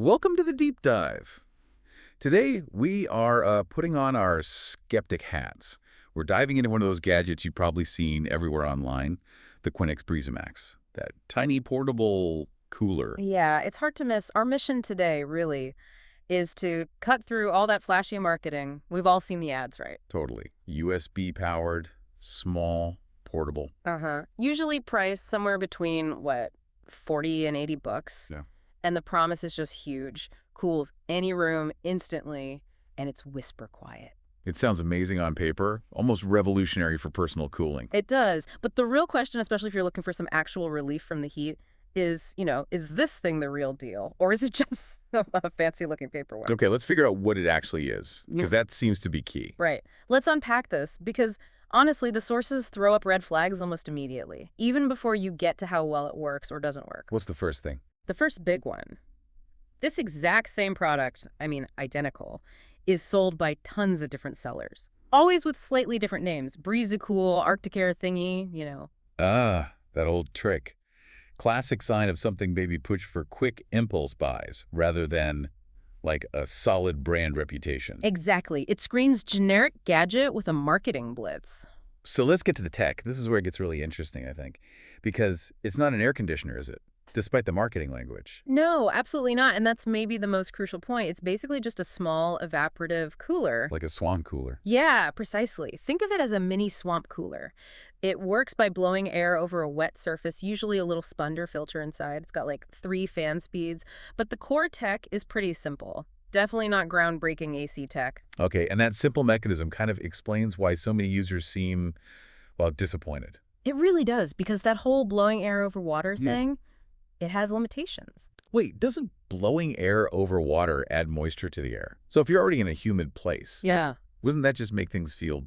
Welcome to the deep dive. Today, we are putting on our skeptic hats. We're diving into one of those gadgets you've probably seen everywhere online, the Qinux BreezaMax, that tiny portable cooler. Yeah, it's hard to miss. Our mission today, really, is to cut through all that flashy marketing. We've all seen the ads, right? Totally. USB powered, small, portable. Usually priced somewhere between, 40 and 80 bucks. Yeah. And the promise is just huge. Cools any room instantly, and it's whisper quiet. It sounds amazing on paper, almost revolutionary for personal cooling. It does. But the real question, especially if you're looking for some actual relief from the heat, is, is this thing the real deal? Or is it just a fancy-looking paperweight? Okay, let's figure out what it actually is, because that seems to be key. Right. Let's unpack this, because honestly, the sources throw up red flags almost immediately, even before you get to how well it works or doesn't work. What's the first thing? The first big one. This exact same product, identical, is sold by tons of different sellers. Always with slightly different names. BreezaCool, Arctic Air thingy, Ah, that old trick. Classic sign of something maybe pushed for quick impulse buys rather than like a solid brand reputation. Exactly. It screens generic Gadget with a marketing blitz. So let's get to the tech. This is where it gets really interesting, I think, because it's not an air conditioner, is it? Despite the marketing language. No, absolutely not. And that's maybe the most crucial point. It's basically just a small evaporative cooler. Like a swan cooler. Yeah, precisely. Think of it as a mini swamp cooler. It works by blowing air over a wet surface, usually a little spunder filter inside. It's got like 3 fan speeds, but the core tech is pretty simple. Definitely not groundbreaking AC tech. Okay, and that simple mechanism kind of explains why so many users seem, well, disappointed. It really does, because that whole blowing air over water Yeah. thing, it has limitations. Wait, doesn't blowing air over water add moisture to the air? So if you're already in a humid place, Yeah. wouldn't that just make things feel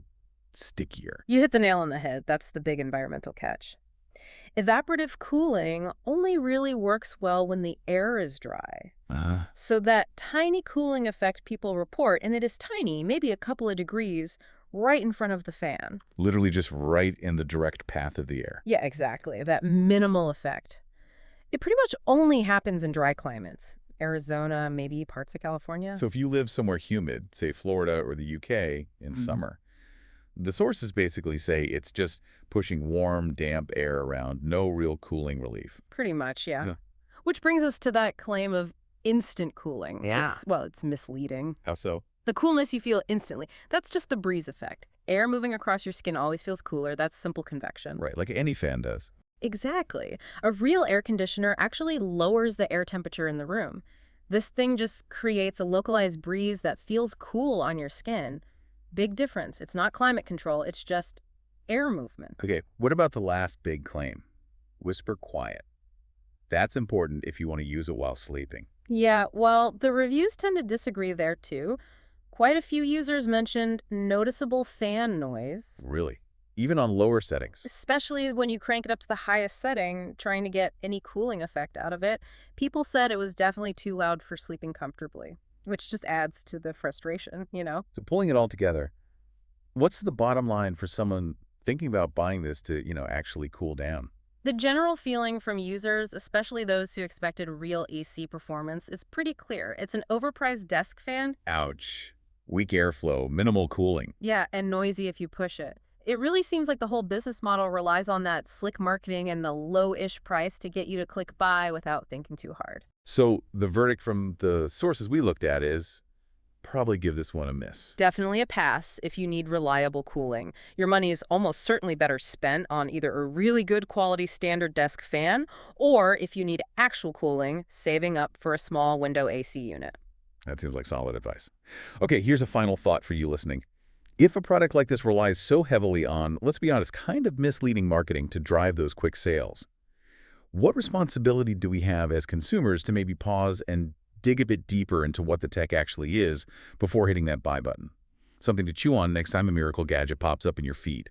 stickier? You hit the nail on the head. That's the big environmental catch. Evaporative cooling only really works well when the air is dry. So that tiny cooling effect people report, and it is tiny, maybe a couple of degrees, right in front of the fan. Literally just right in the direct path of the air. Yeah, exactly. That minimal effect. It pretty much only happens in dry climates. Arizona, maybe parts of California. So if you live somewhere humid, say Florida or the UK in summer, the sources basically say it's just pushing warm, damp air around, no real cooling relief. Pretty much, yeah. Yeah. Which brings us to that claim of instant cooling. Yeah. It's misleading. How so? The coolness you feel instantly, that's just the breeze effect. Air moving across your skin always feels cooler. That's simple convection. Right, like any fan does. Exactly. A real air conditioner actually lowers the air temperature in the room. This thing just creates a localized breeze that feels cool on your skin. Big difference. It's not climate control. It's just air movement. Okay, what about the last big claim? Whisper quiet. That's important if you want to use it while sleeping. Yeah, well, the reviews tend to disagree there too. Quite a few users mentioned noticeable fan noise. Really? Even on lower settings? Especially when you crank it up to the highest setting, trying to get any cooling effect out of it. People said it was definitely too loud for sleeping comfortably, which just adds to the frustration, So pulling it all together, what's the bottom line for someone thinking about buying this to, actually cool down? The general feeling from users, especially those who expected real AC performance, is pretty clear. It's an overpriced desk fan. Ouch. Weak airflow, minimal cooling. Yeah, and noisy if you push it. It really seems like the whole business model relies on that slick marketing and the low-ish price to get you to click buy without thinking too hard. So the verdict from the sources we looked at is probably give this one a miss. Definitely a pass if you need reliable cooling. Your money is almost certainly better spent on either a really good quality standard desk fan, or if you need actual cooling, saving up for a small window AC unit. That seems like solid advice. Okay, here's a final thought for you listening. If a product like this relies so heavily on, let's be honest, kind of misleading marketing to drive those quick sales, what responsibility do we have as consumers to maybe pause and dig a bit deeper into what the tech actually is before hitting that buy button? Something to chew on next time a miracle gadget pops up in your feed.